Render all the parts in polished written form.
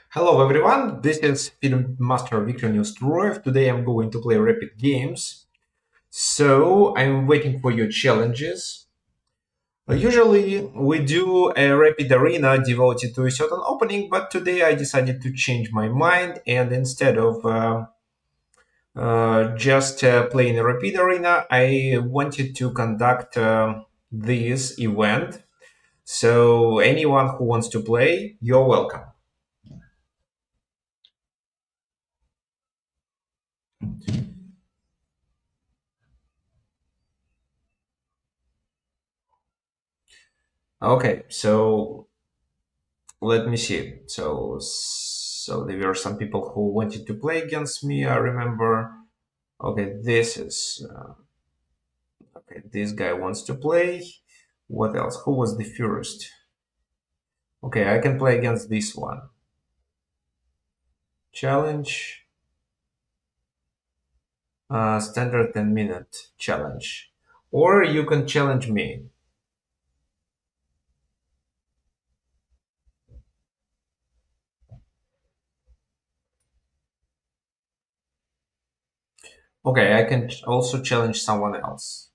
Hello everyone, this is Film Master Viktor Neustroev. Today I'm going to play rapid games. So I'm waiting for your challenges. Usually we do a rapid arena devoted to a certain opening, but today I decided to change my mind and instead of just playing a rapid arena, I wanted to conduct this event. So anyone who wants to play, you're welcome. Okay, so let me see. So there were some people who wanted to play against me. I remember. Okay, this is okay. This guy wants to play. What else? Who was the first? Okay, I can play against this one. Challenge. Standard 10-minute challenge. Or you can challenge me. Okay, I can also challenge someone else.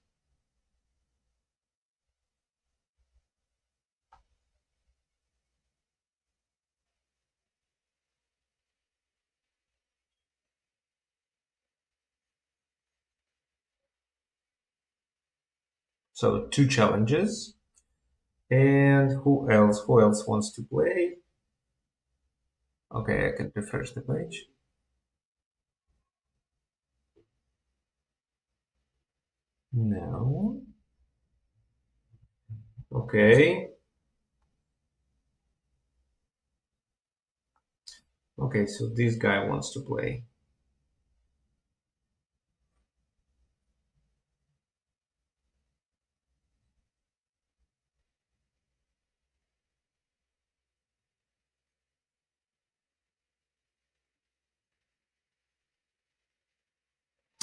So two challenges. And who else? Who else wants to play? Okay, I can refresh the page. No. Okay. Okay, so this guy wants to play.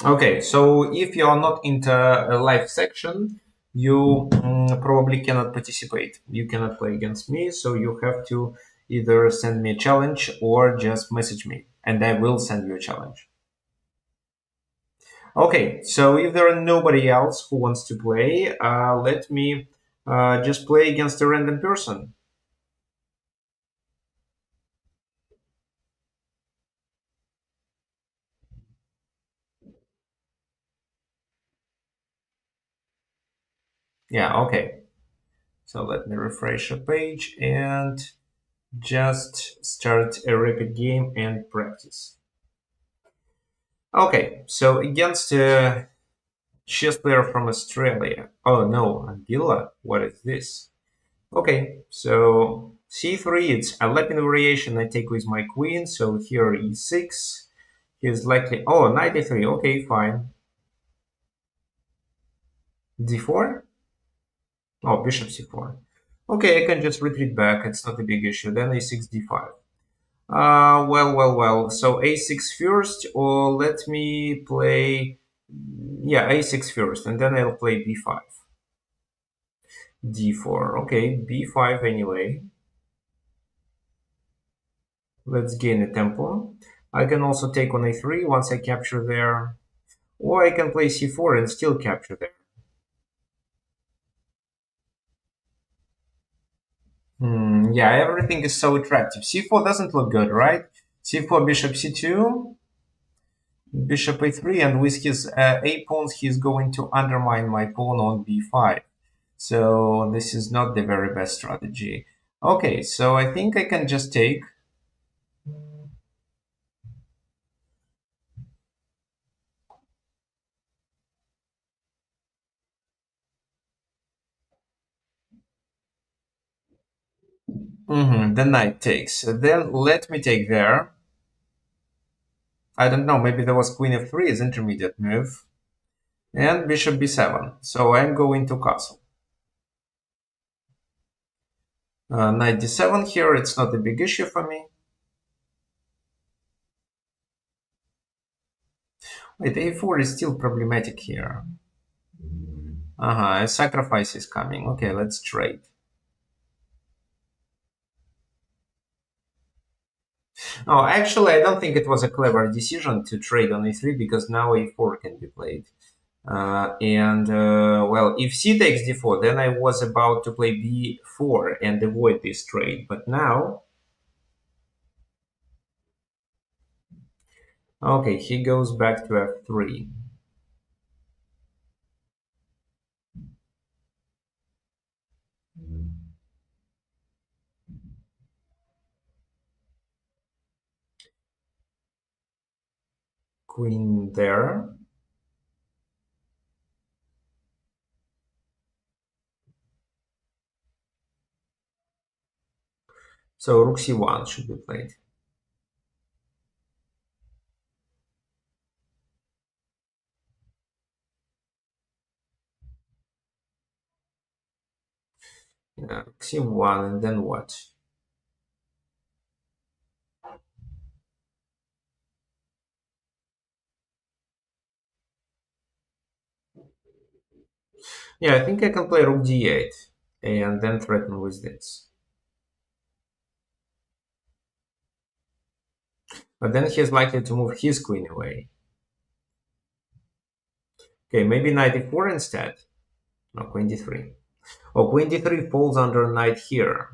Okay, so if you are not into a live section, you probably cannot participate. You cannot play against me, so you have to either send me a challenge or just message me, and I will send you a challenge. Okay, so if there are nobody else who wants to play, let me just play against a random person. Yeah, okay. So let me refresh a page and just start a rapid game and practice. Okay, so against a chess player from Australia. Oh no, Anguilla, what is this? Okay, so c3, it's a Latin variation I take with my queen, so here e6. He's likely, oh, knight e3, okay, fine. d4? Oh, bishop c4. Okay, I can just retreat back, it's not a big issue. Then a6, d5. Well. So a6 first, or let me play, yeah, a6 first, and then I'll play b5. d4. Okay, b5 anyway. Let's gain a tempo. I can also take on a3 once I capture there, or I can play c4 and still capture there. Yeah, everything is so attractive. c4 doesn't look good, right? c4, bishop c2, bishop a3, and with his a pawns, he's going to undermine my pawn on b5. So this is not the very best strategy. Okay, so I think I can just take. The knight takes. Then let me take there. I don't know, maybe there was queen f3 as intermediate move. And bishop b7. So I'm going to castle. Knight d7 here, it's not a big issue for me. Wait, a4 is still problematic here. A sacrifice is coming. Okay, let's trade. Oh, actually, I don't think it was a clever decision to trade on e3 because now e4 can be played. Well, if c takes d4, then I was about to play b4 and avoid this trade. But now, okay, he goes back to f3. Queen there. So rook c1 should be played. Yeah, rook c1 and then what? Yeah, I think I can play rook d8 and then threaten with this. But then he's likely to move his queen away. Okay, maybe knight e4 instead. No, queen d3. Oh, queen d3 falls under knight here.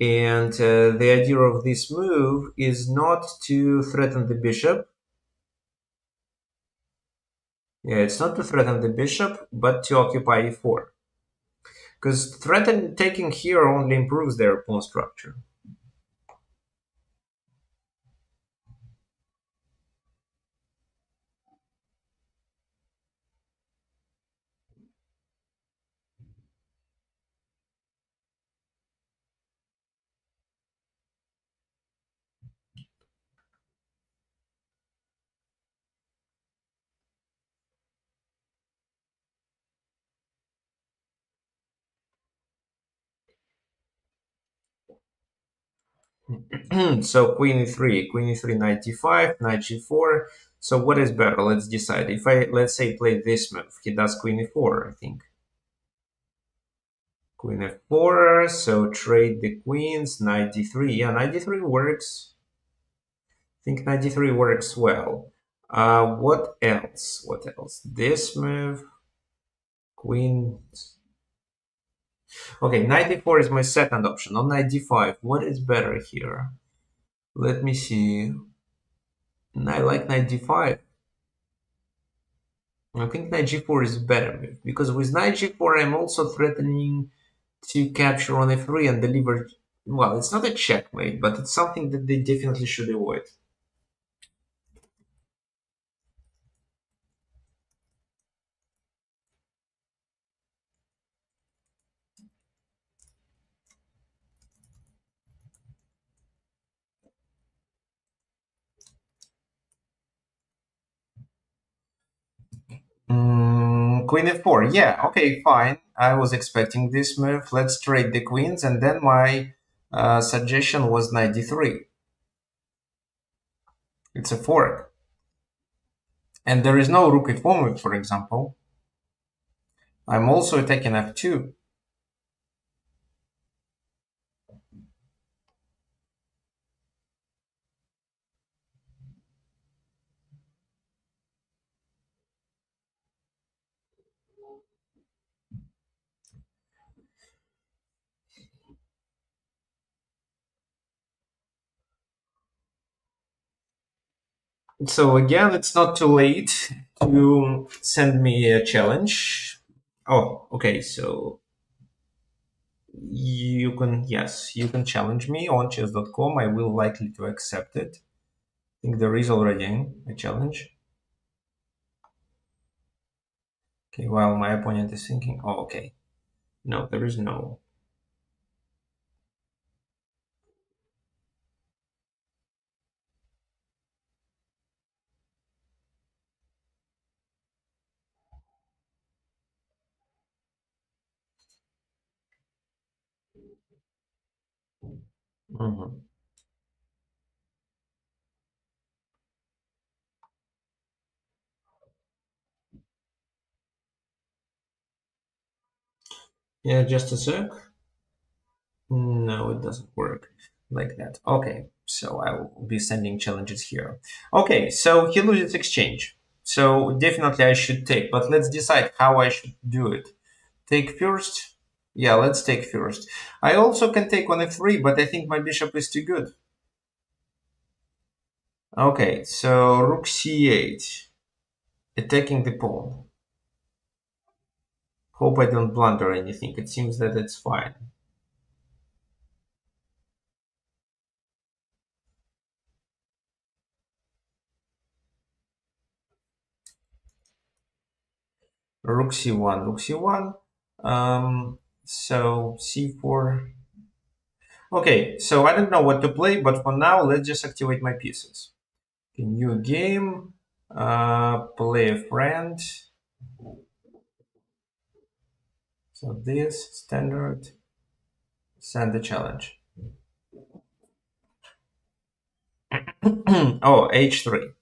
And the idea of this move is not to threaten the bishop. Yeah, it's not to threaten the bishop, but to occupy e4. Because threaten taking here only improves their pawn structure. So queen e3, knight d5, knight g4. So what is better? Let's decide. If I, let's say, play this move, he does queen e4, I think. Queen f4, so trade the queens, knight d3. Yeah, knight d3 works. I think knight d3 works well. What else? What else? This move, queen. Okay, knight d4 is my second option. On knight d5, what is better here? Let me see. I like knight d5. I think knight g4 is a better move because with knight g4, I'm also threatening to capture on f3 and deliver. Well, it's not a checkmate, but it's something that they definitely should avoid. Queen f4. Yeah, okay, fine. I was expecting this move. Let's trade the queens, and then my suggestion was knight d3. It's a fork, and there is no rook f4 move, for example. I'm also attacking f2. So again, it's not too late to send me a challenge. Oh, okay. So you can, yes, you can challenge me on chess.com. I will likely to accept it. I think there is already a challenge. Okay, while my opponent is thinking, oh, okay. No, there is no. Mhm. Yeah, just a sec. No, it doesn't work like that. Okay, so I will be sending challenges here. Okay, so he loses exchange. So definitely I should take, but let's decide how I should do it. Take first? Yeah, let's take first. I also can take on f3, but I think my bishop is too good. Okay, so rook c8, attacking the pawn. Hope I don't blunder anything. It seems that it's fine. Rook c1, rook c1. So c4. Okay, so I don't know what to play, but for now, let's just activate my pieces. Okay, new game, play a friend. So this, standard, send the challenge. Oh, h3.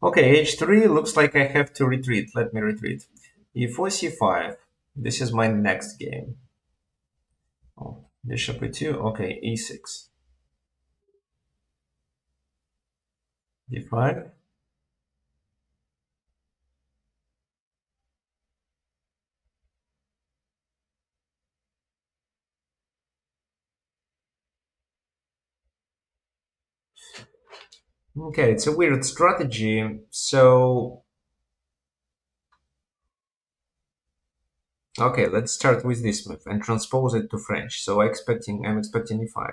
Okay, h3 looks like I have to retreat. Let me retreat. e4, c5. This is my next game. Oh, bishop e2. Okay, e6. d5. Okay, it's a weird strategy. So, okay, let's start with this move and transpose it to French. So I'm expecting e5.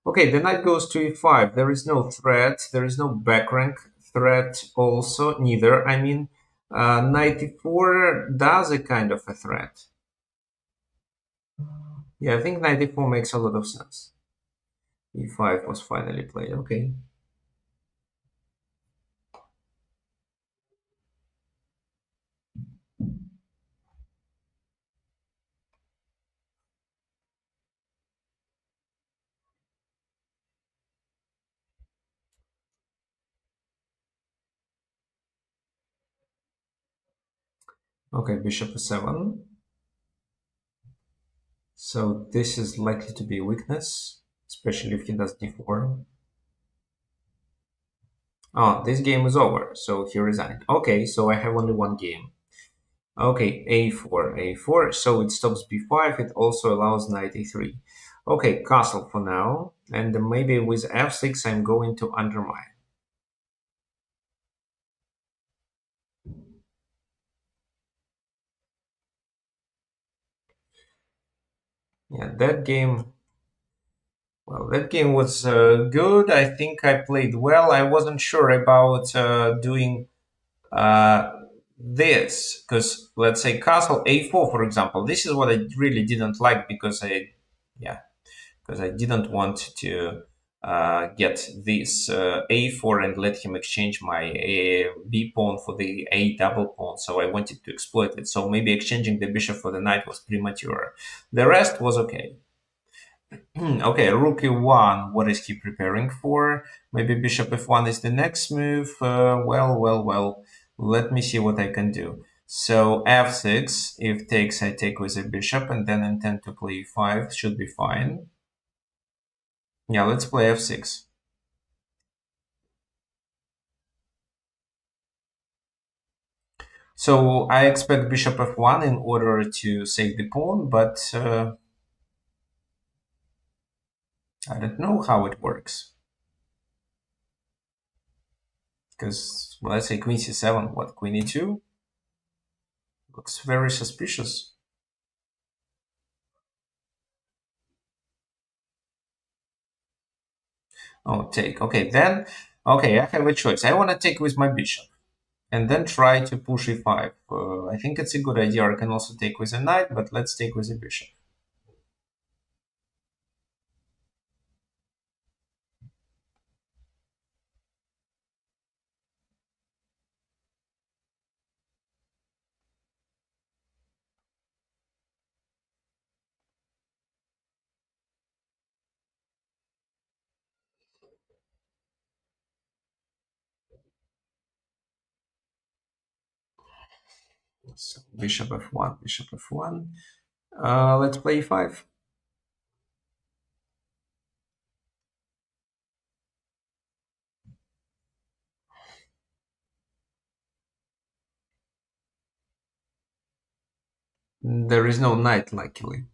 Okay, the knight goes to e5. There is no threat. There is no back rank threat also, neither. I mean, knight e4 does a kind of a threat. Yeah, I think knight e4 makes a lot of sense. e5 was finally played. Okay. Okay, bishop e7. So this is likely to be a weakness, especially if he does d4. Oh, this game is over, so he resigned. Okay, so I have only one game. Okay, a4, a4, so it stops b5, it also allows knight a3. Okay, castle for now, and maybe with f6 I'm going to undermine. Yeah, that game, well, that game was good. I think I played well. I wasn't sure about doing uh, this, because let's say castle a4, for example. This is what I really didn't like because yeah, because I didn't want to get this a4 and let him exchange my b pawn for the a double pawn. So I wanted to exploit it. So maybe exchanging the bishop for the knight was premature. The rest was okay. Okay, rook e1. What is he preparing for? Maybe bishop f1 is the next move. Well. Let me see what I can do. So f6. If takes, I take with a bishop, and then intend to play e5. Should be fine. Yeah, let's play f6. So I expect bishop f1 in order to save the pawn, but I don't know how it works. Because, well, let's say queen c7, what, queen e2? Looks very suspicious. Oh, take. Okay, then, okay, I have a choice. I want to take with my bishop and then try to push e5. I think it's a good idea. I can also take with a knight, but let's take with a bishop. So bishop f1, bishop f1. Let's play e5. There is no knight, luckily.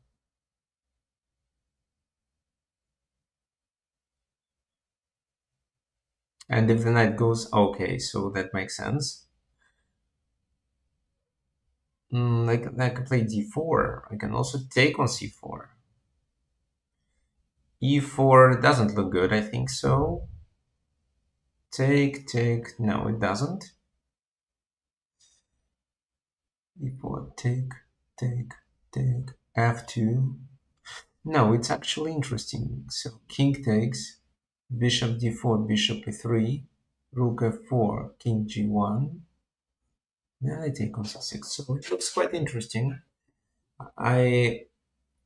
And if the knight goes, okay, so that makes sense. Like I can play d4. I can also take on c4. e4 doesn't look good, I think so. Take, take. No, it doesn't. e4, take, take, take. f2. No, it's actually interesting. So king takes, bishop d4, bishop e3, rook f4, king g1. Then I take on c6. So it looks quite interesting. I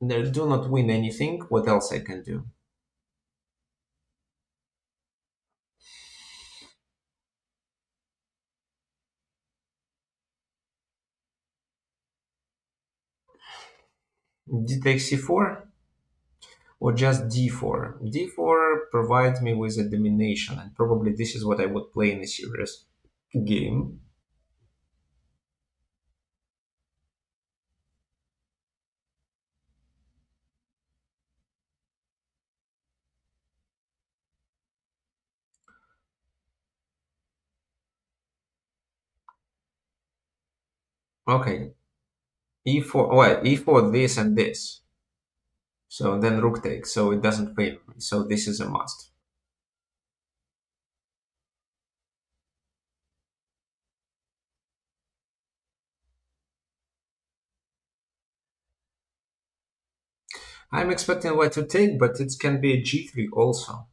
do not win anything. What else I can do? D takes c4 or just d4? d4 provides me with a domination, and probably this is what I would play in a serious game. Okay, e4, well, e4 this and this. So then rook takes, so it doesn't favor me. So this is a must. I'm expecting white to take, but it can be a g3 also.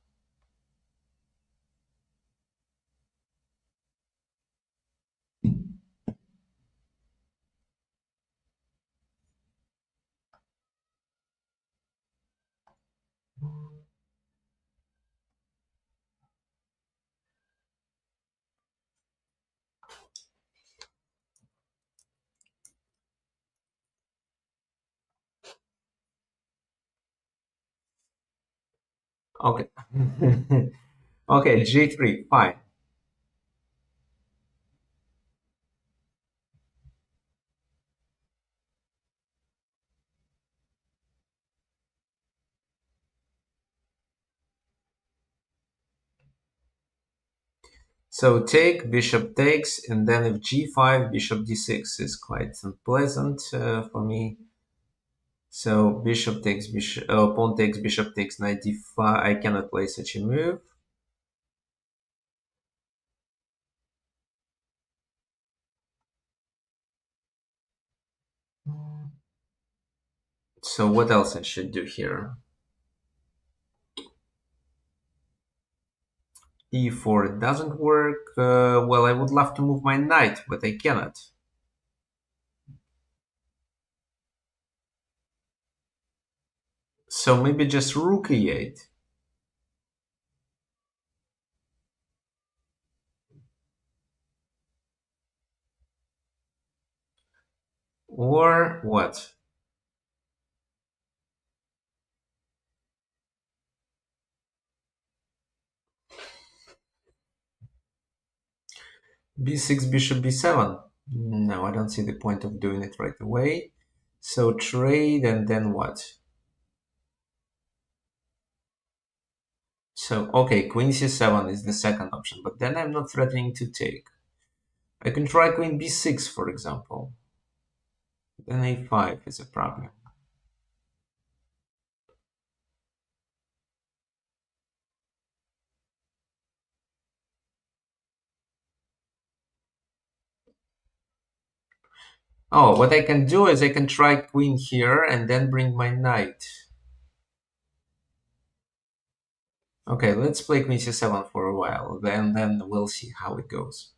Okay. Okay, g3, fine. So take, bishop takes, and then if g5, bishop d6 is quite unpleasant for me. So bishop takes, bishop, pawn takes, bishop takes, knight d5. I cannot play such a move. So what else I should do here? e4 doesn't work. Well, I would love to move my knight, but I cannot. So maybe just rook e8. Or what? b6, bishop b7. No, I don't see the point of doing it right away. So trade and then what? So, okay, queen c7 is the second option, but then I'm not threatening to take. I can try queen b6, for example. Then a5 is a problem. Oh, what I can do is I can try queen here and then bring my knight. Okay, let's play queen c7 for a while, then we'll see how it goes.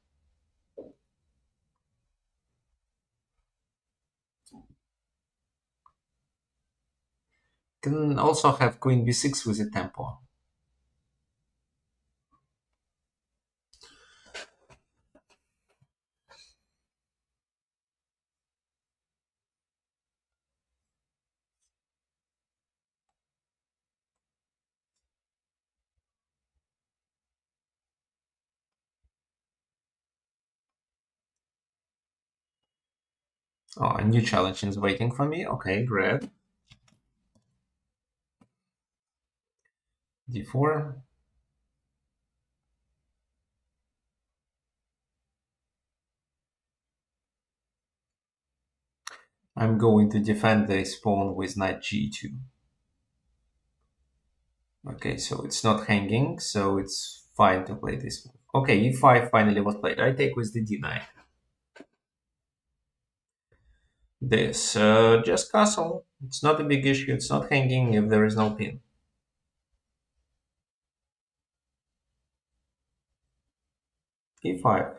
Can also have queen b6 with a tempo. Oh, a new challenge is waiting for me. Okay, great. D4. I'm going to defend this pawn with knight G2. Okay, so it's not hanging, so it's fine to play this move. Okay, E5 finally was played. I take with the D9. This, just castle. It's not a big issue. It's not hanging if there is no pin. E5.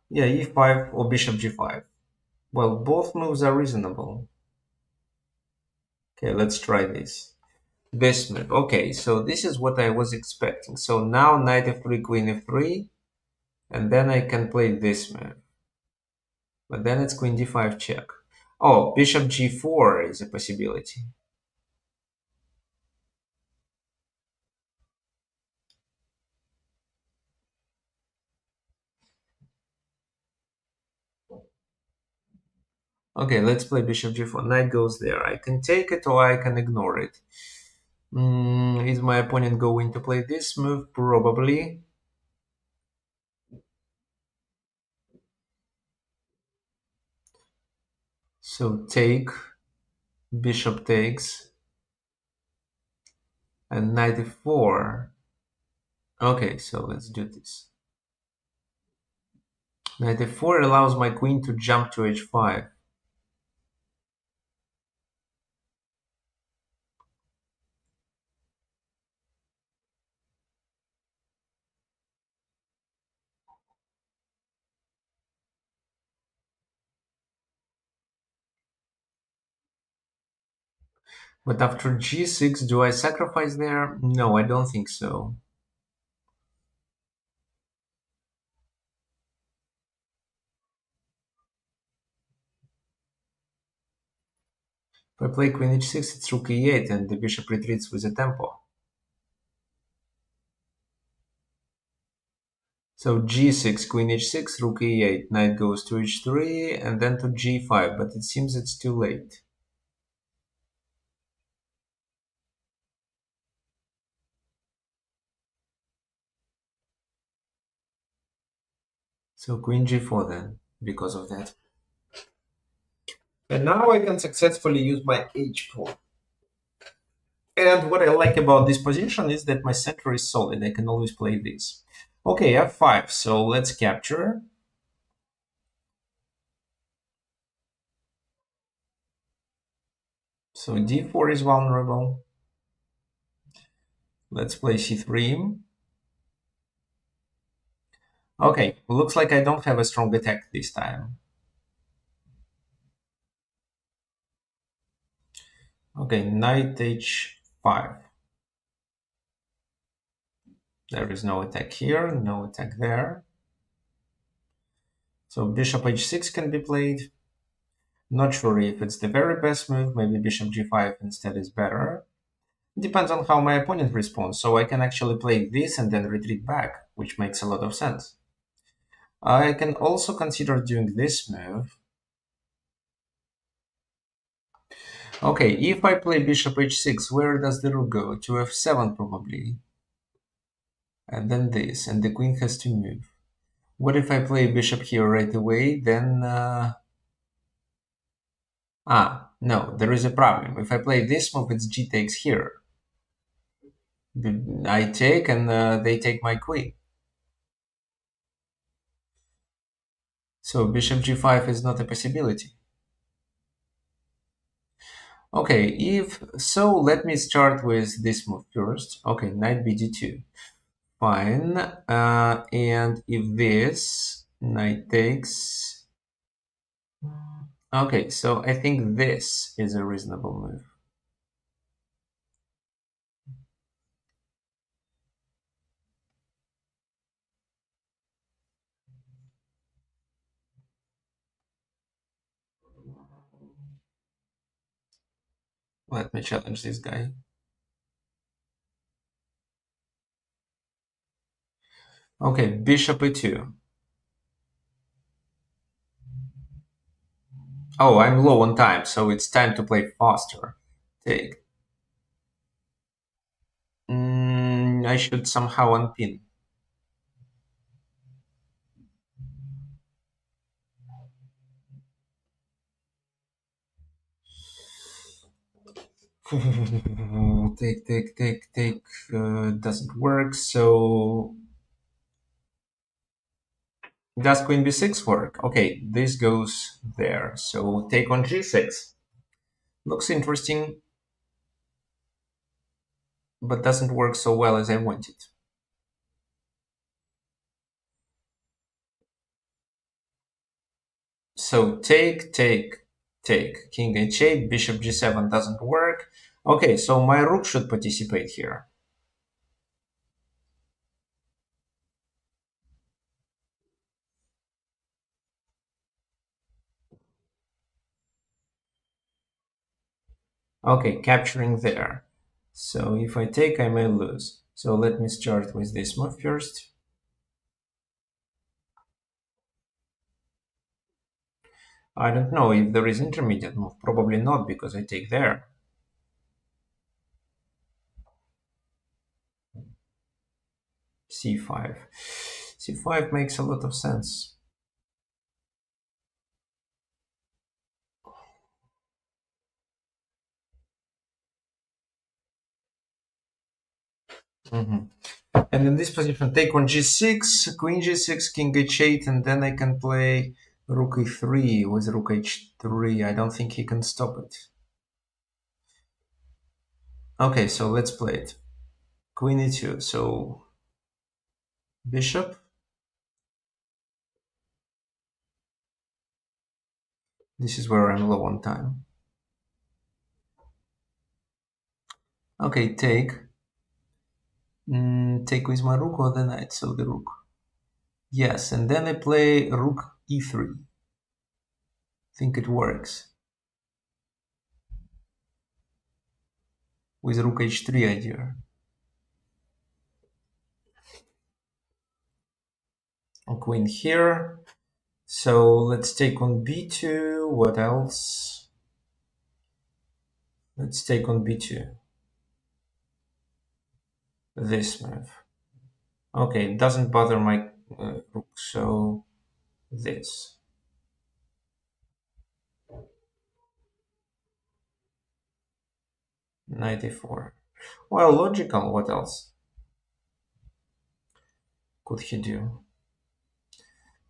Yeah, E5 or bishop G5. Well, both moves are reasonable. Okay, let's try this. This move. Okay, so this is what I was expecting. So now knight f3, queen f3, and then I can play this move. But then it's queen d5 check. Oh, bishop g4 is a possibility. Okay, let's play bishop g4. Knight goes there. I can take it or I can ignore it. Is my opponent going to play this move? Probably. So take, bishop takes, and knight e4. Okay, so let's do this. Knight e4 allows my queen to jump to h5. But after g6, do I sacrifice there? No, I don't think so. If I play queen h6, it's rook e8, and the bishop retreats with a tempo. So g6, queen h6, rook e8, knight goes to h3, and then to g5, but it seems it's too late. So queen g4 then, because of that. And now I can successfully use my h pawn. And what I like about this position is that my center is solid. I can always play this. Okay, f5, so let's capture. So d4 is vulnerable. Let's play c3. Okay, looks like I don't have a strong attack this time. Okay, knight h5. There is no attack here, no attack there. So bishop h6 can be played. Not sure if it's the very best move. Maybe bishop g5 instead is better. Depends on how my opponent responds. So I can actually play this and then retreat back, which makes a lot of sense. I can also consider doing this move. Okay, if I play bishop h6, where does the rook go? To f7 probably. And then this, and the queen has to move. What if I play bishop here right away? Then, no, there is a problem. If I play this move, it's g takes here. I take, and they take my queen. So bishop g5 is not a possibility. Okay, if so, let me start with this move first. Okay, knight bd2. Fine. And if this, knight takes. Okay, so I think this is a reasonable move. Let me challenge this guy. Okay, bishop e2. Oh, I'm low on time, so it's time to play faster. Take. I should somehow unpin. Take. Doesn't work. So does queen b6 work? Okay, this goes there. So take on g6. Looks interesting, but doesn't work so well as I wanted. So take. King h8, bishop g7 doesn't work. Okay, so my rook should participate here. Okay, capturing there. So if I take, I may lose. So let me start with this move first. I don't know if there is intermediate move. Probably not, because I take there. c5. c5 makes a lot of sense. Mhm. And in this position, take on g6, queen g6, king h8, and then I can play rook e3 with rook h3. I don't think he can stop it. Okay, so let's play it. Queen e2, so bishop. This is where I'm low on time. Okay, take. Take with my rook or the knight, so the rook. Yes, and then I play rook e3. Think it works. With rook h3 idea. Queen here. So let's take on b2. What else? Let's take on b2. This move. Okay, it doesn't bother my rook, so this. 94. Well, logical. What else could he do?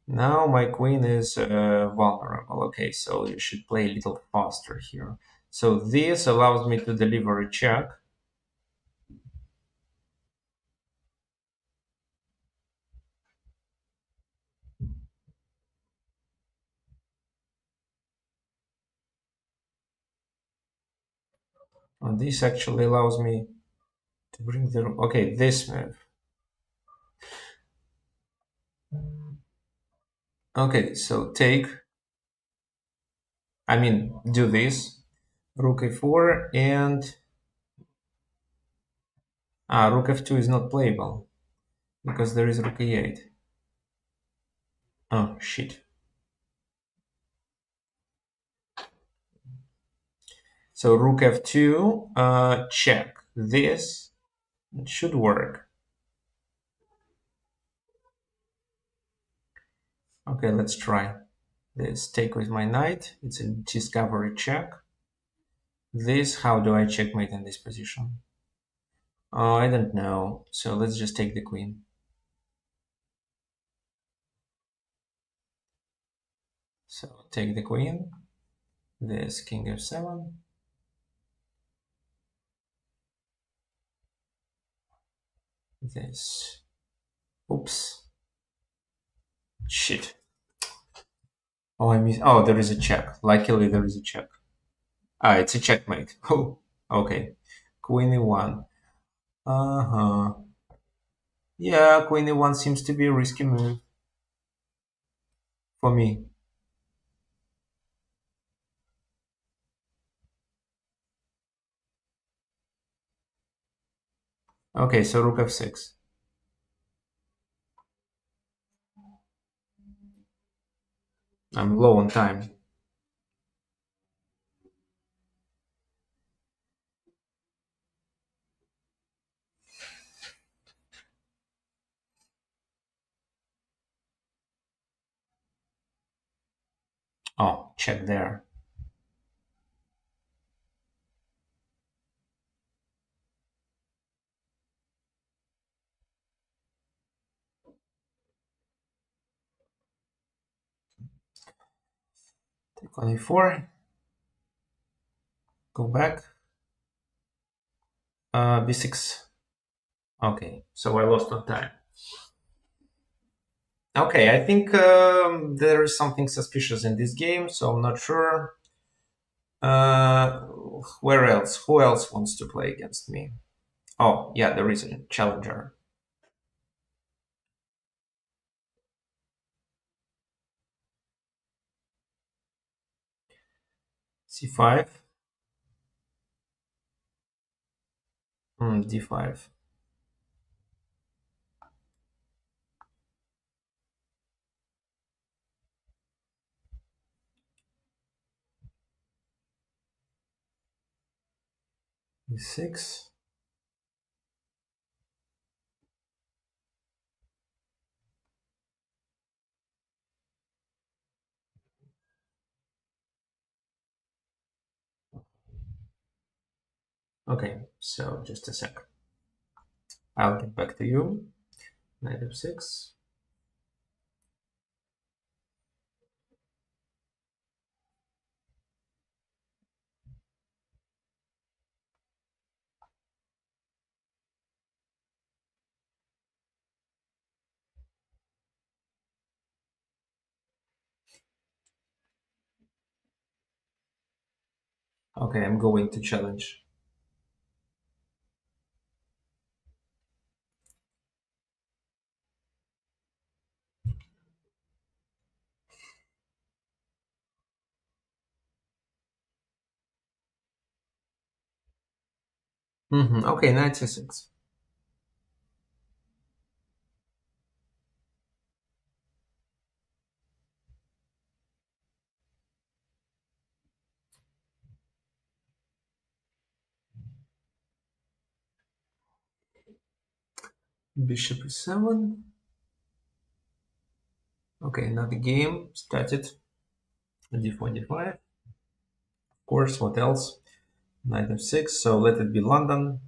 Now my queen is vulnerable. Okay, so you should play a little faster here. So this allows me to deliver a check. And this actually allows me to bring the... Okay, this move. Okay, so take... I mean, do this. Rook a4 and... rook f2 is not playable because there is rook e8. Oh, shit. So rook f2, check. This should work. Okay, let's try. This take with my knight. It's a discovery check. This, how do I checkmate in this position? Oh, I don't know. So let's just take the queen. So take the queen. This king f7. This. Oops. Shit. Oh, I miss. Oh, there is a check. Luckily, there is a check. It's a checkmate. Oh, okay. Queen e1. Uh-huh. Yeah, queen e1 seems to be a risky move for me. Okay, so rook f6. I'm low on time. Oh, check there. Take on a4. Go back. B6. Okay, so I lost on time. Okay, I think there is something suspicious in this game, so I'm not sure. Uh, where else? Who else wants to play against me? Oh, yeah, there is a challenger. C5. D5. E6. Okay, so just a sec. I'll get back to you. Knight f6. Okay, I'm going to challenge. Okay, knight c6. Bishop e7. Okay, another game started. D4, d5. Of course, what else? Knight f6. So let it be London.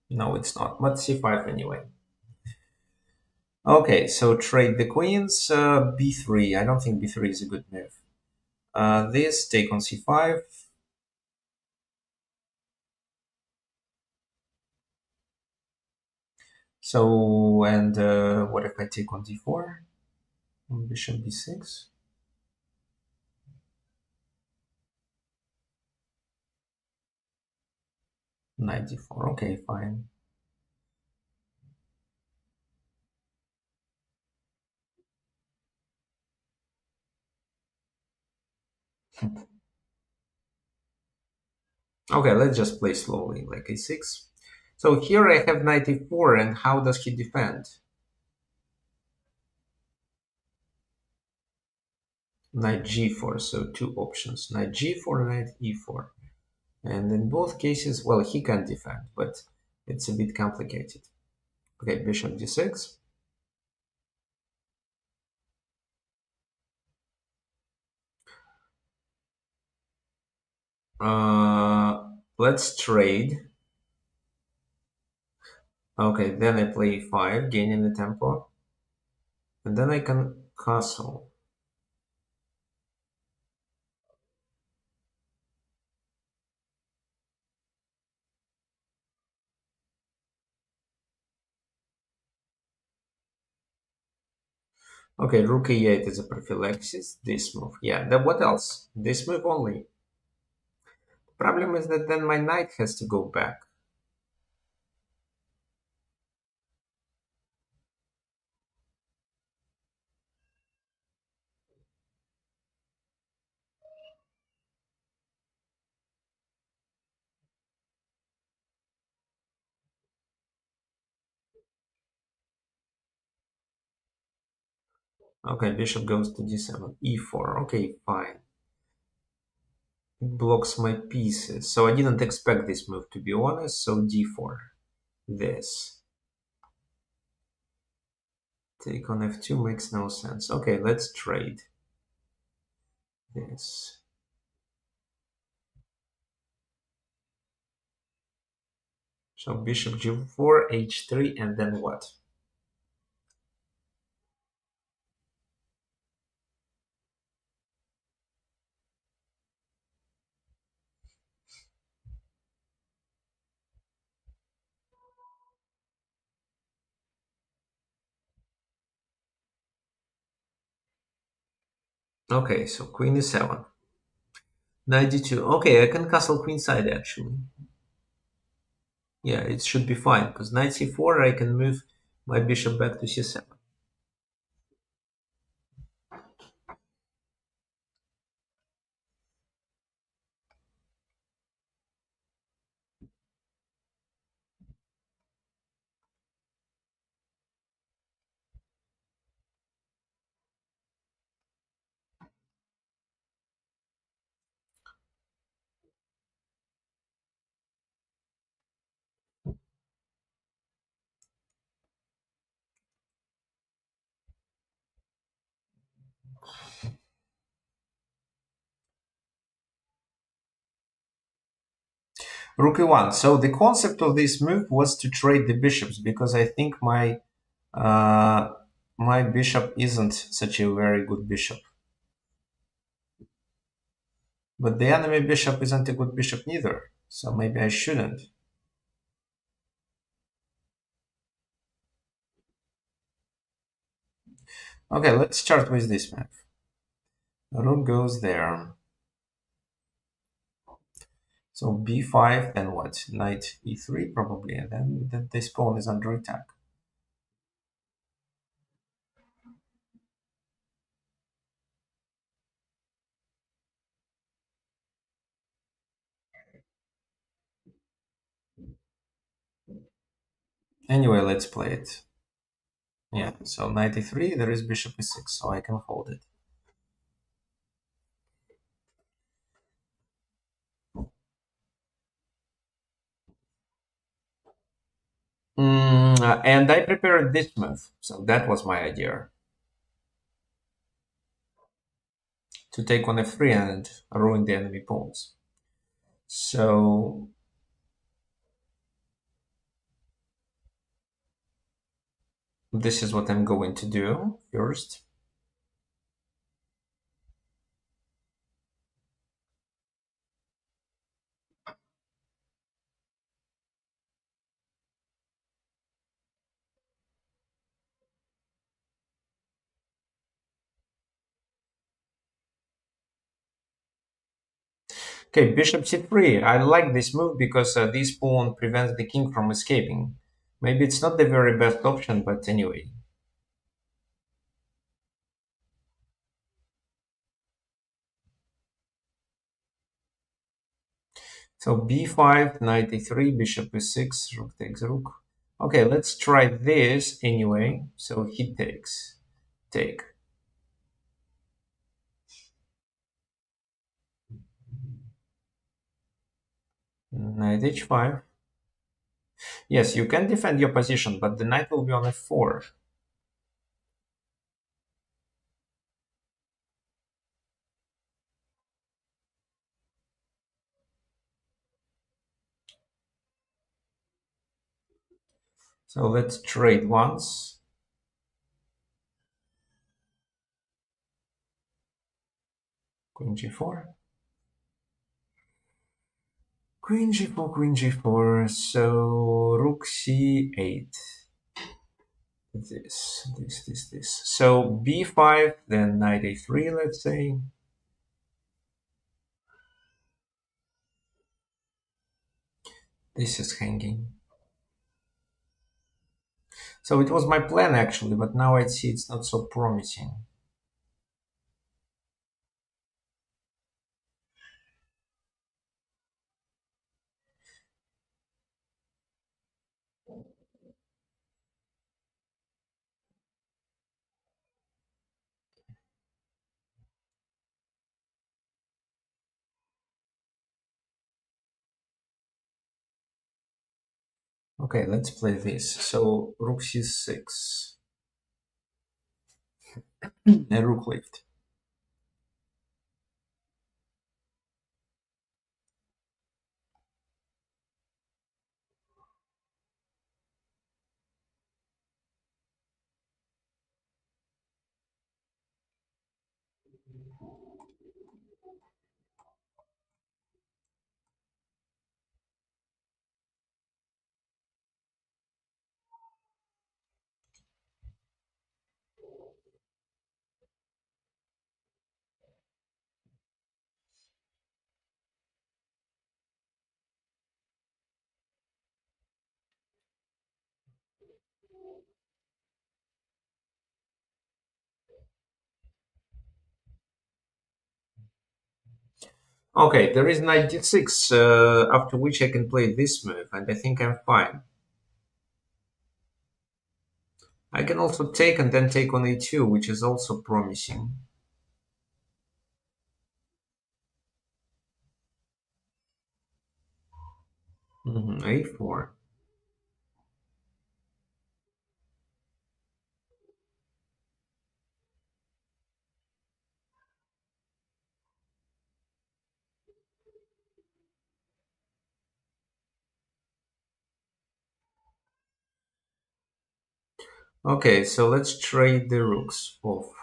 No, it's not. But c5 anyway. Okay, so trade the queens. B3. I don't think b3 is a good move. This take on c5. So and what if I take on d4? Bishop b6. Knight d4. Okay, fine. Okay, let's just play slowly, like a6. So here I have knight e4, and how does he defend? Knight g4, so two options, knight g4, knight e4. And in both cases, well, he can defend, but it's a bit complicated. Okay, bishop d6. Let's trade. Okay, then I play e5, gaining the tempo. And then I can castle. Okay, rook e8 is a prophylaxis. This move. Yeah, then what else? This move only. Problem is that then my knight has to go back. Okay, bishop goes to d7, e4. Okay, fine. It blocks my pieces. So I didn't expect this move, to be honest. So d4. This. Take on f2 makes no sense. Okay, let's trade. this. So bishop g4, h3, and then what? Okay, so queen e7. Knight d2. Okay, I can castle queenside actually. Yeah, it should be fine because knight c4, I can move my bishop back to c7. Rook e1. So the concept of this move was to trade the bishops because I think uh, my bishop isn't such a very good bishop. But the enemy bishop isn't a good bishop neither. So maybe I shouldn't. Okay, let's start with this move. Rook goes there. So b5, then what? Knight e3 probably, and then this pawn is under attack. Anyway, let's play it. Yeah, so knight e3, there is bishop e6, so I can hold it. And I prepared this move, so that was my idea. To take on f3 and ruin the enemy pawns. So this is what I'm going to do first. Okay, bishop c3. I like this move because this pawn prevents the king from escaping. Maybe it's not the very best option, but anyway. So b5, knight e3, bishop e6, rook takes rook. Okay, let's try this anyway. So he takes, take. Knight h5. Yes, you can defend your position, but the knight will be on f4. So let's trade once. Queen g4. Queen g4, queen g4. So rook c8. This. So b5, then knight a3, let's say. This is hanging. So it was my plan actually, but now I see it's not so promising. Okay, let's play this. So rook c6. A rook lift. Okay, there is knight d6, after which I can play this move, and I think I'm fine. I can also take and then take on a2, which is also promising. A4. Okay, so let's trade the rooks off.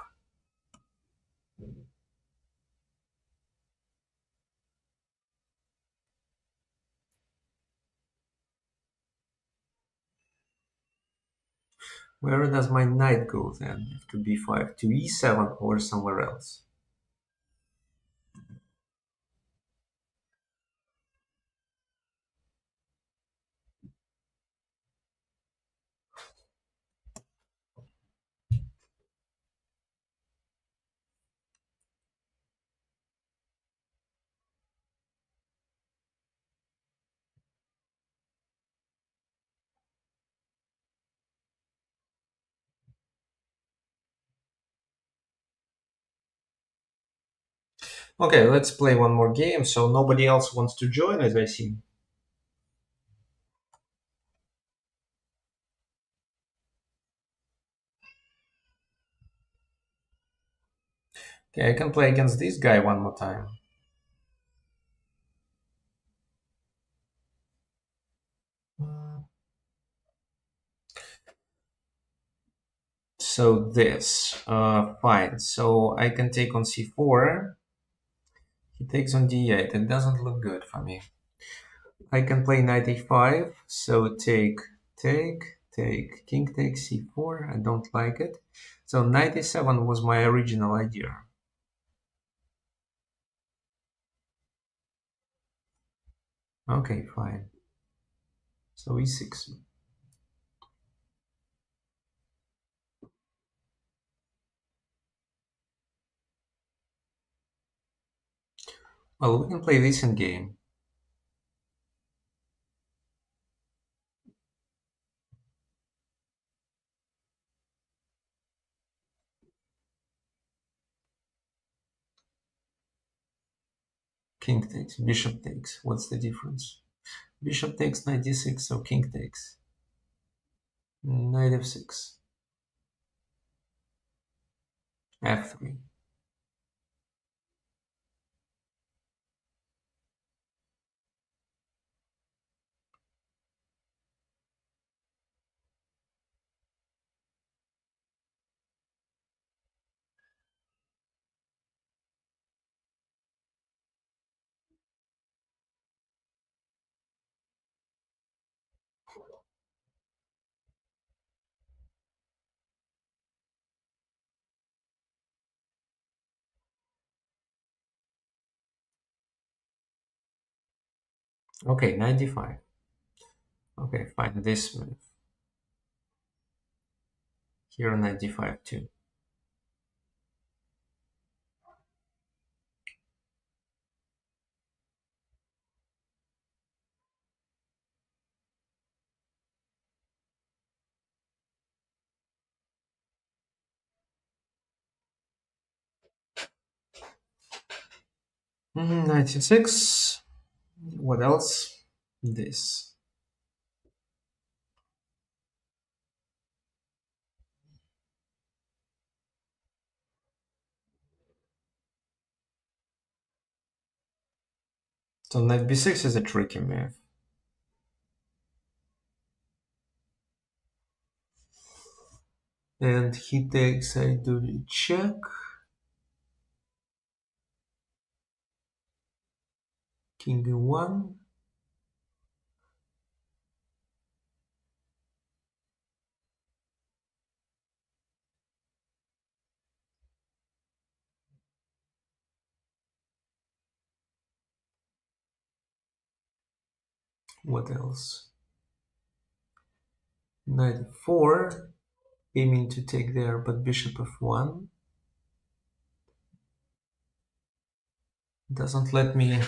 Where does my knight go then? To b5, to e7 or somewhere else? Okay, let's play one more game. So nobody else wants to join, as I see. Okay, I can play against this guy one more time. So this, fine. So I can take on c4. He takes on d8. It doesn't look good for me. I can play knight a5. So take, king takes c4. I don't like it. So knight a7 was my original idea. Okay, fine. So e6. Well, we can play this in game. King takes, bishop takes. What's the difference? Bishop takes knight d6, so king takes. Knight f6. f3. Okay, 95. Okay, fine. This move. Here 95 too. 96. What else? This. So knight b6 is a tricky move. And he takes, I do the check. King e1. What else? Knight e4, aiming to take there, but bishop f1 doesn't let me.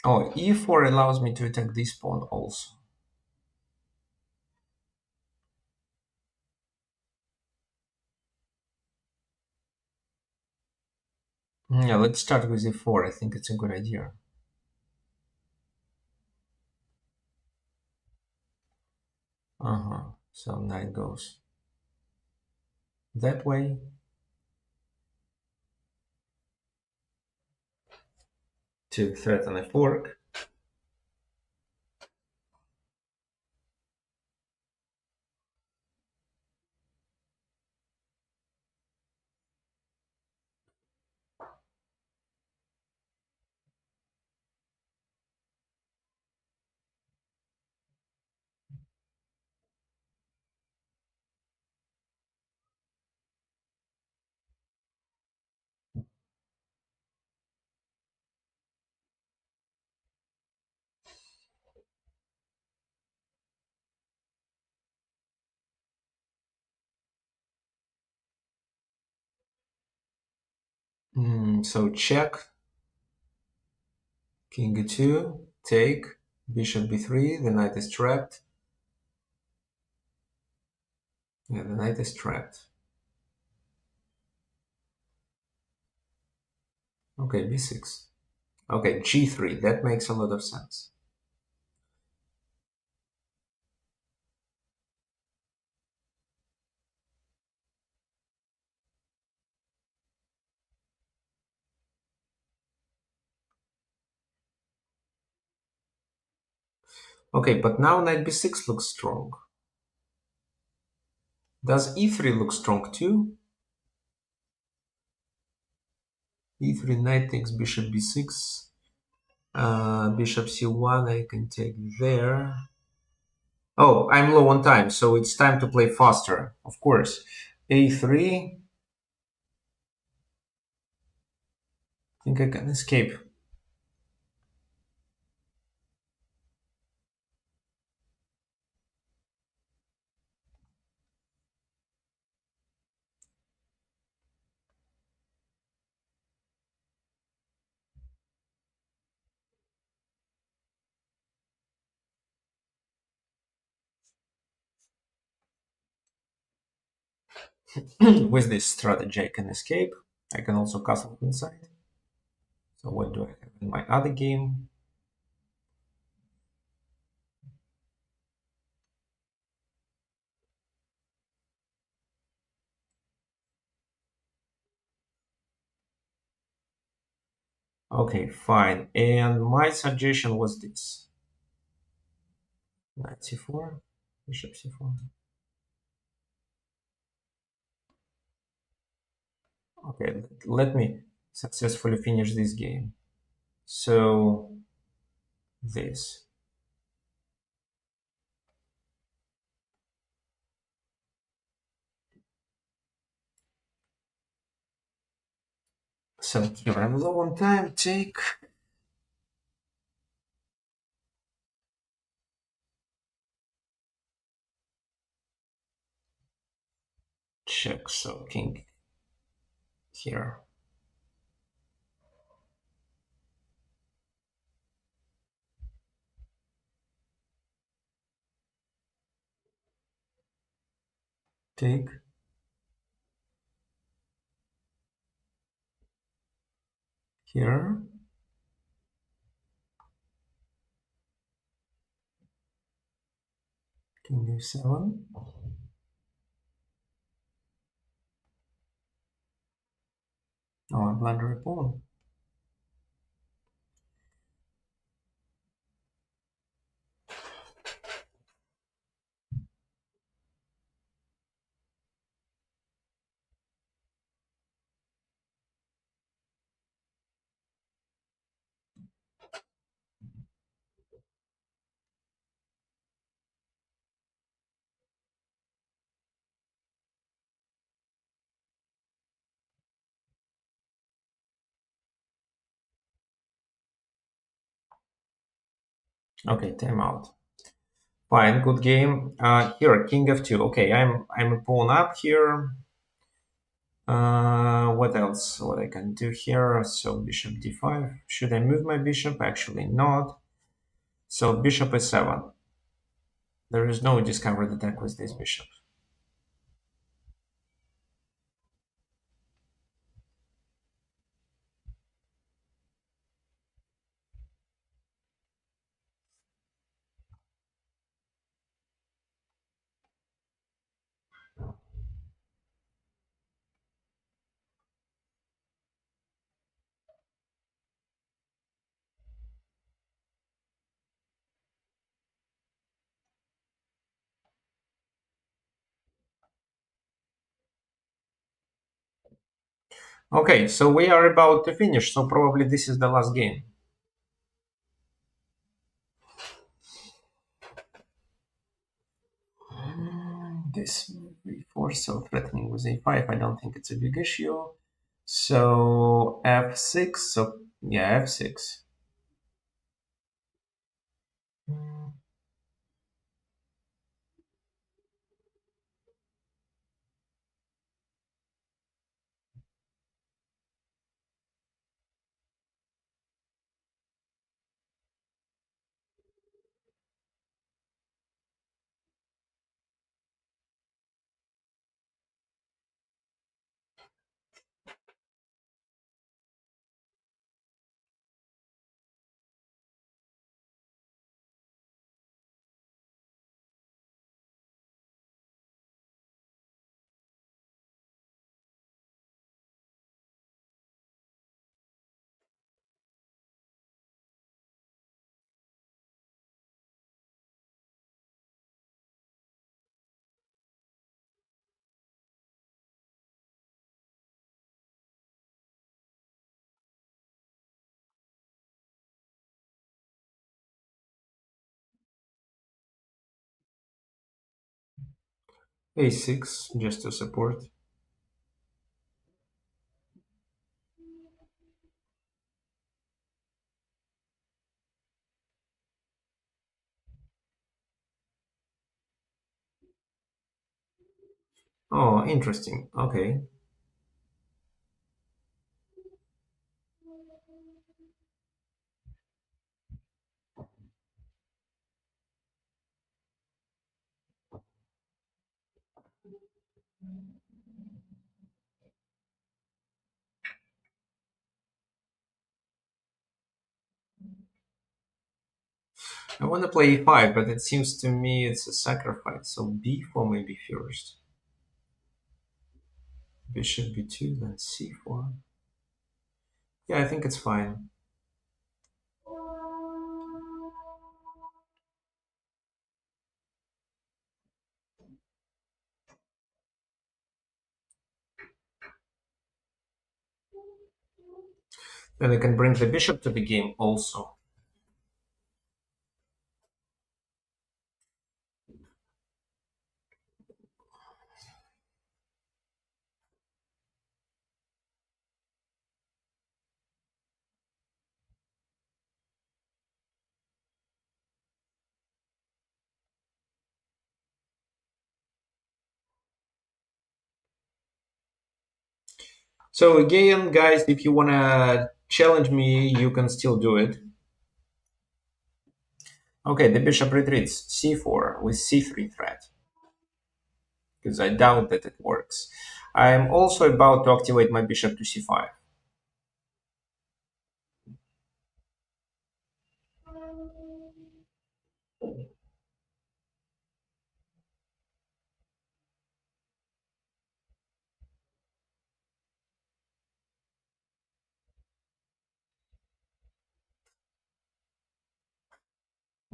Oh, e4 allows me to attack this pawn also. Yeah, let's start with e4. I think it's a good idea. So knight goes that way. To threaten a fork. So check, king e2, take, bishop b3, the knight is trapped. Yeah, the knight is trapped. Okay, b6. Okay, g3, that makes a lot of sense. Okay, but now knight b6 looks strong. Does e3 look strong too? e3, knight takes bishop b6. Bishop c1, I can take there. Oh, I'm low on time, so it's time to play faster, of course. a3. I think I can escape. With this strategy, I can escape. I can also castle inside. So what do I have in my other game? Okay, fine. And my suggestion was this. Knight c4, bishop c4. Okay, let me successfully finish this game. So this. So here I'm low on time. Take. Check. So king here. Take. Here. King d7. Oh, I blunder a pawn. Okay, timeout. Fine, good game. Here, king f2. Okay, I'm a pawn up here. What else? What I can do here? So bishop d5. Should I move my bishop? Actually, not. So bishop e7. There is no discovered attack with this bishop. Okay, so we are about to finish. So probably this is the last game. This b4 so threatening with a5. I don't think it's a big issue. So f6. So yeah, f6. a6 just to support. Oh, interesting. Okay. I want to play e5, but it seems to me it's a sacrifice. So b4 maybe first. Bishop b2, then c4. Yeah, I think it's fine. Then I can bring the bishop to the game also. So again, guys, if you wanna challenge me, you can still do it. Okay, the bishop retreats c4 with c3 threat, because I doubt that it works. I'm also about to activate my bishop to c5.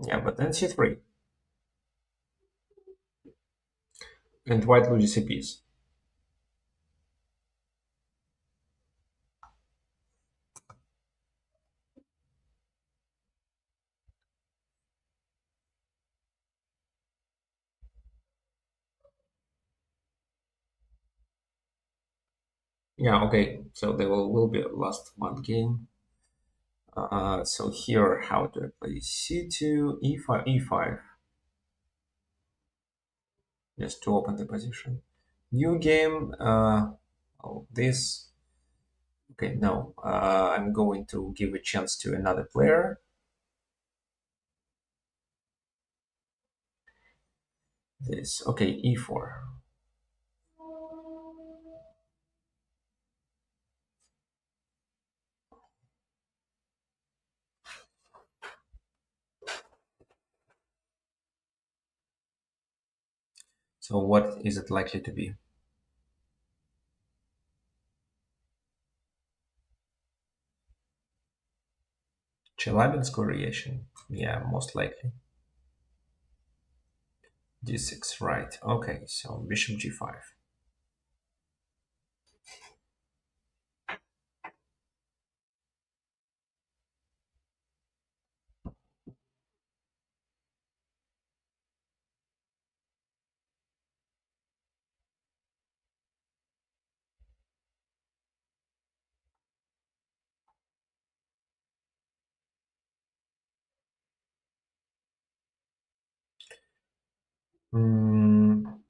Yeah, but then c3. And white loses a piece. Yeah, okay. So there will be a last one game. So here, how do I play c2, e5, e5, just to open the position. New game. Oh, this. Okay, no. I'm going to give a chance to another player. This. Okay, e4. So what is it likely to be? Chelyabinsk variation? Yeah, most likely. d6, right. Okay, so bishop g5.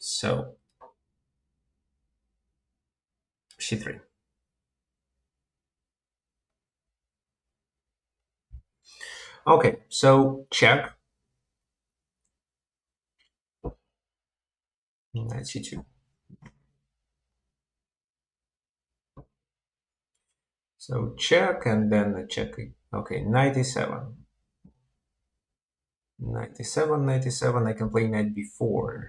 So c3. Okay, so check. Knight c2. So check and then a check. Okay, 97. 97, 97. I can play knight b4.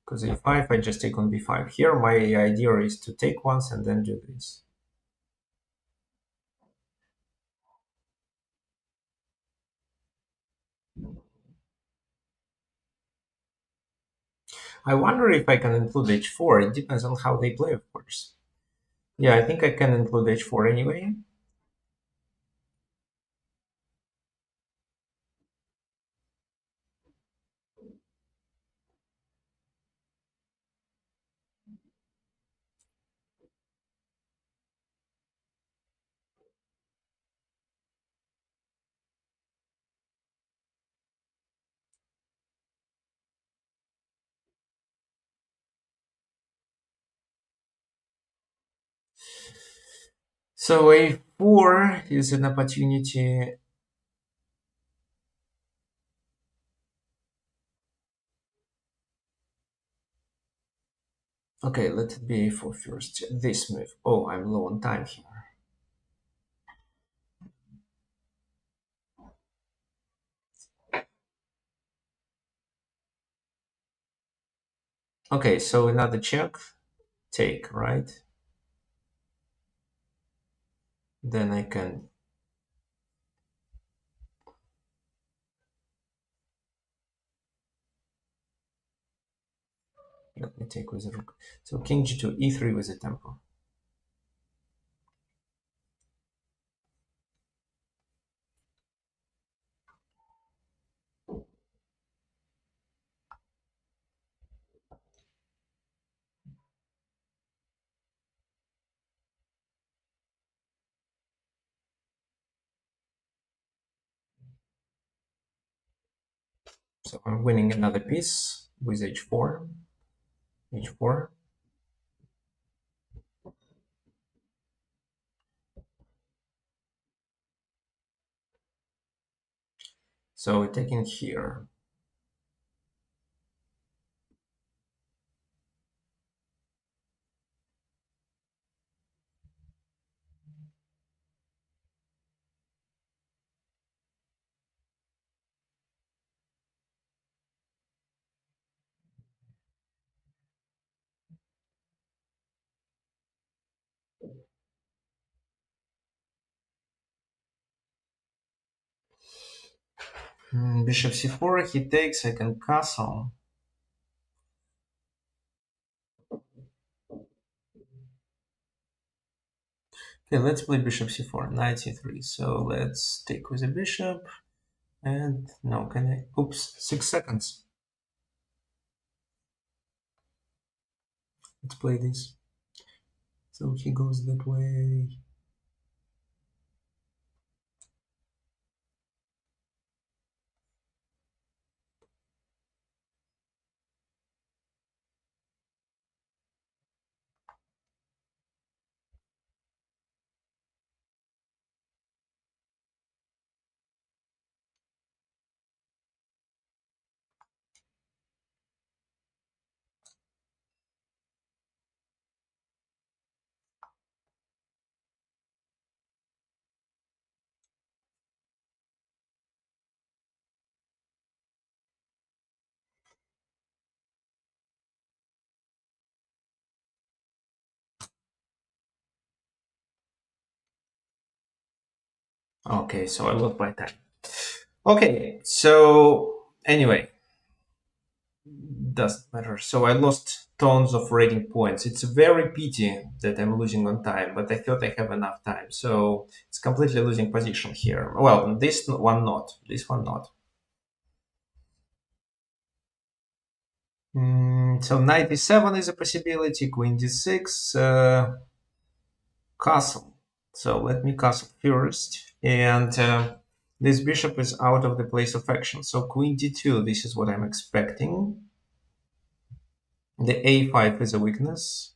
Because e5, I just take on b5. Here, my idea is to take once and then do this. I wonder if I can include h4. It depends on how they play, of course. Yeah, I think I can include h4 anyway. So a4 is an opportunity. Okay, let it be a4 first. This move. Oh, I'm low on time here. Okay, so another check. Take, right? Then I can. Let me take with the rook. So king g2, e3 with a tempo. So I'm winning another piece with h4. h4. So we're taking here. Bishop c4, he takes, I can castle. Okay, let's play bishop c4, knight c3. So let's take with the bishop. And no, can I? Oops, 6 seconds. Let's play this. So he goes that way. Okay, so I lost my time. Okay, so anyway, doesn't matter. So I lost tons of rating points. It's a very pity that I'm losing on time, but I thought I have enough time. So it's completely losing position here. Well, this one not. This one not. So knight e7 is a possibility. Queen d6, castle. So let me castle first, and this bishop is out of the place of action. So queen d2. This is what I'm expecting. The a5 is a weakness.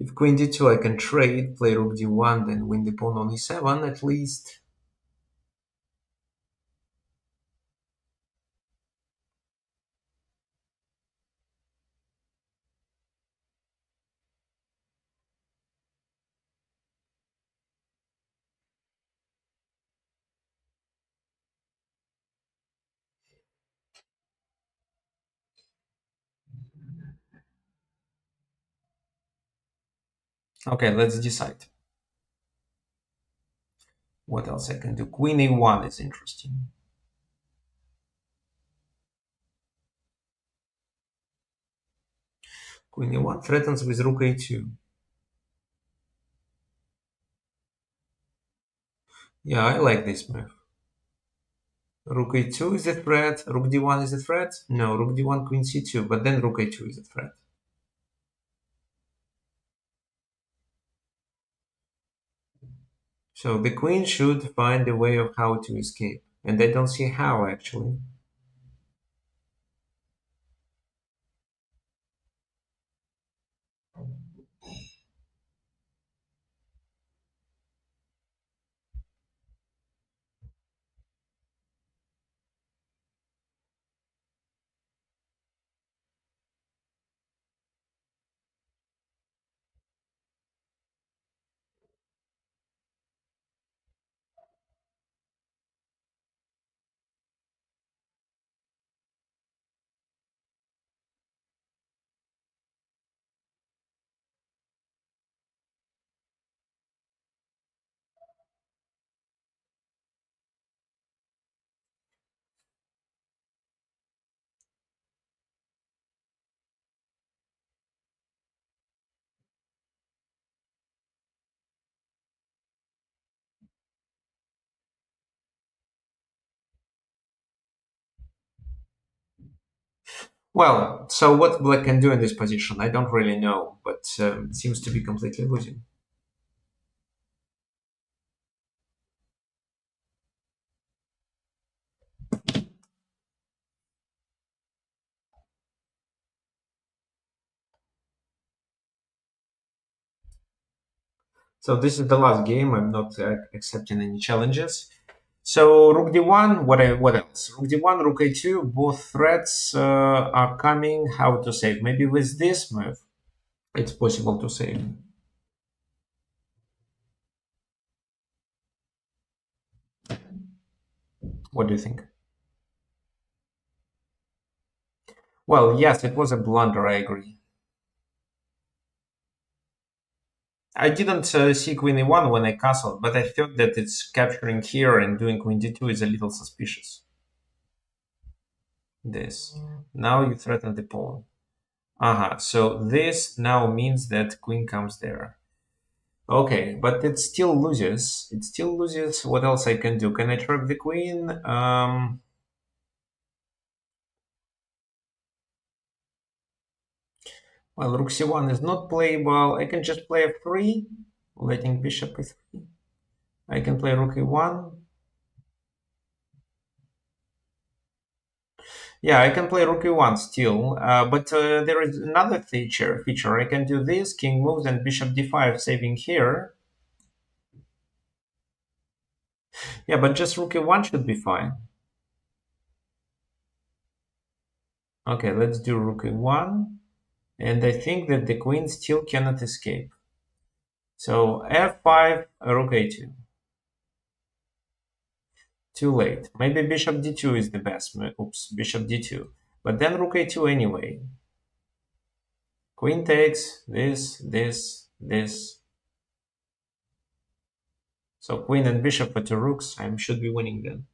If queen d2, I can trade, play rook d1, then win the pawn on e7 at least. Okay, let's decide. What else I can do? Queen a1 is interesting. Queen a1 threatens with rook a2. Yeah, I like this move. Rook a2 is a threat. Rook d1 is a threat. No, rook d1, queen c2, but then rook a2 is a threat. So the queen should find a way of how to escape. And I don't see how, actually. Well, so what black can do in this position, I don't really know, but it seems to be completely losing. So this is the last game. I'm not accepting any challenges. So rook d1. What else? Rook d1, rook a2. Both threats are coming. How to save? Maybe with this move, it's possible to save. What do you think? Well, yes, it was a blunder, I agree. I didn't see queen e1 when I castled, but I thought that it's capturing here and doing queen d2 is a little suspicious. This. Now you threaten the pawn. Aha, so this now means that queen comes there. Okay, but it still loses. It still loses. What else I can do? Can I trap the queen? Well, rook c1 is not playable. I can just play f3, letting bishop e3. I can play rook e1. Yeah, I can play rook e1 still, but there is another feature. I can do this, king moves and bishop d5 saving here. Yeah, but just rook e1 should be fine. Okay, let's do rook e1. And I think that the queen still cannot escape. So f5, rook a2. Too late. Maybe bishop d2 is the best move. Oops, bishop d2. But then rook a2 anyway. Queen takes this. So queen and bishop for two rooks. I should be winning then.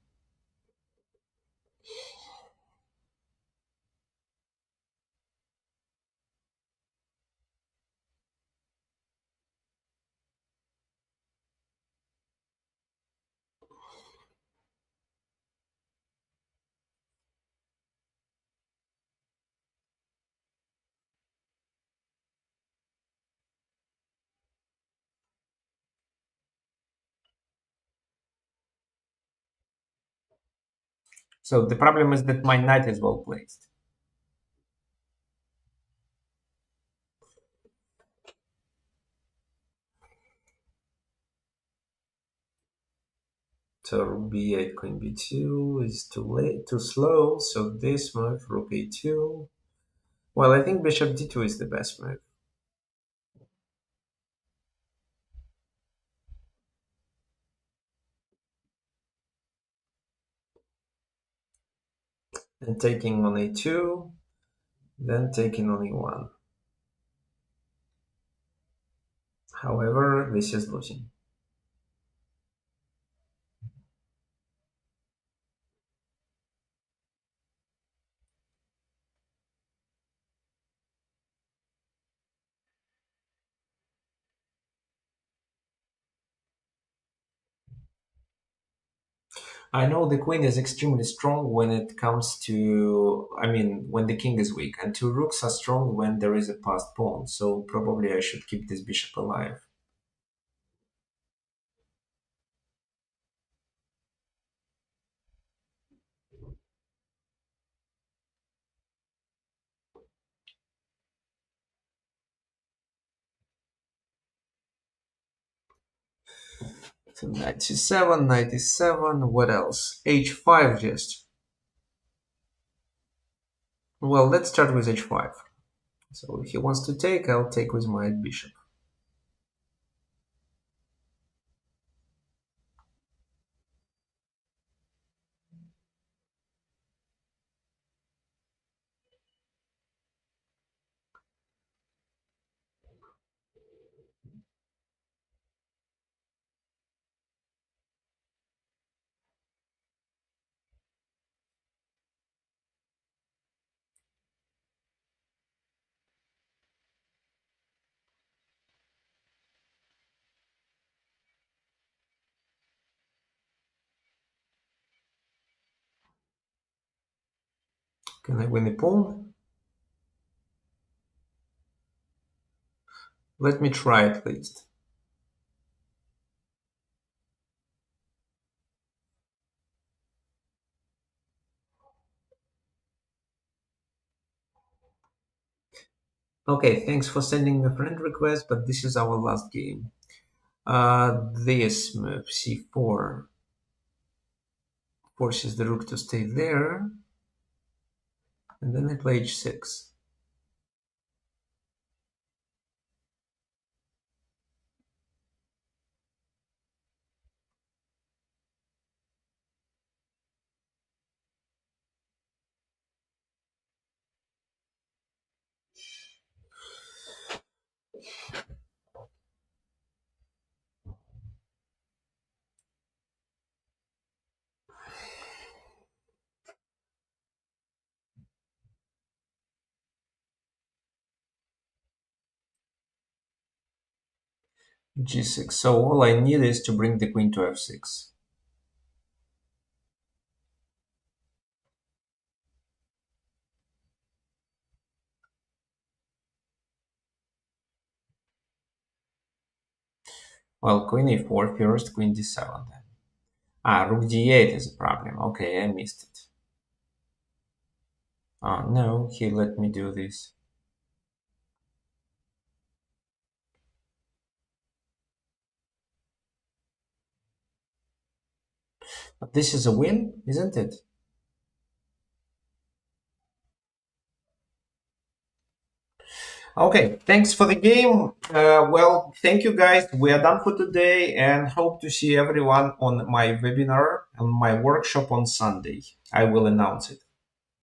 So the problem is that my knight is well placed. So rook b8, queen b2 is too late, too slow. So this move, rook a2. Well, I think bishop d2 is the best move. And taking on a2, then taking on e1. However, this is losing. I know the queen is extremely strong when it comes to, I mean, when the king is weak, and two rooks are strong when there is a passed pawn. So probably I should keep this bishop alive. So 97, 97. What else? H5 just. Well, let's start with H5. So if he wants to take, I'll take with my bishop. Can I win the pawn? Let me try at least. Okay, thanks for sending a friend request, but this is our last game. This move, c4, forces the rook to stay there, and then I play h6. g6. So all I need is to bring the queen to f6. Well, queen e4 first, queen d7 then. Ah, rook d8 is a problem. Okay, I missed it. Oh no, he let me do this. But this is a win, isn't it? Okay, thanks for the game. Well, thank you guys. We are done for today and hope to see everyone on my webinar and my workshop on Sunday. I will announce it.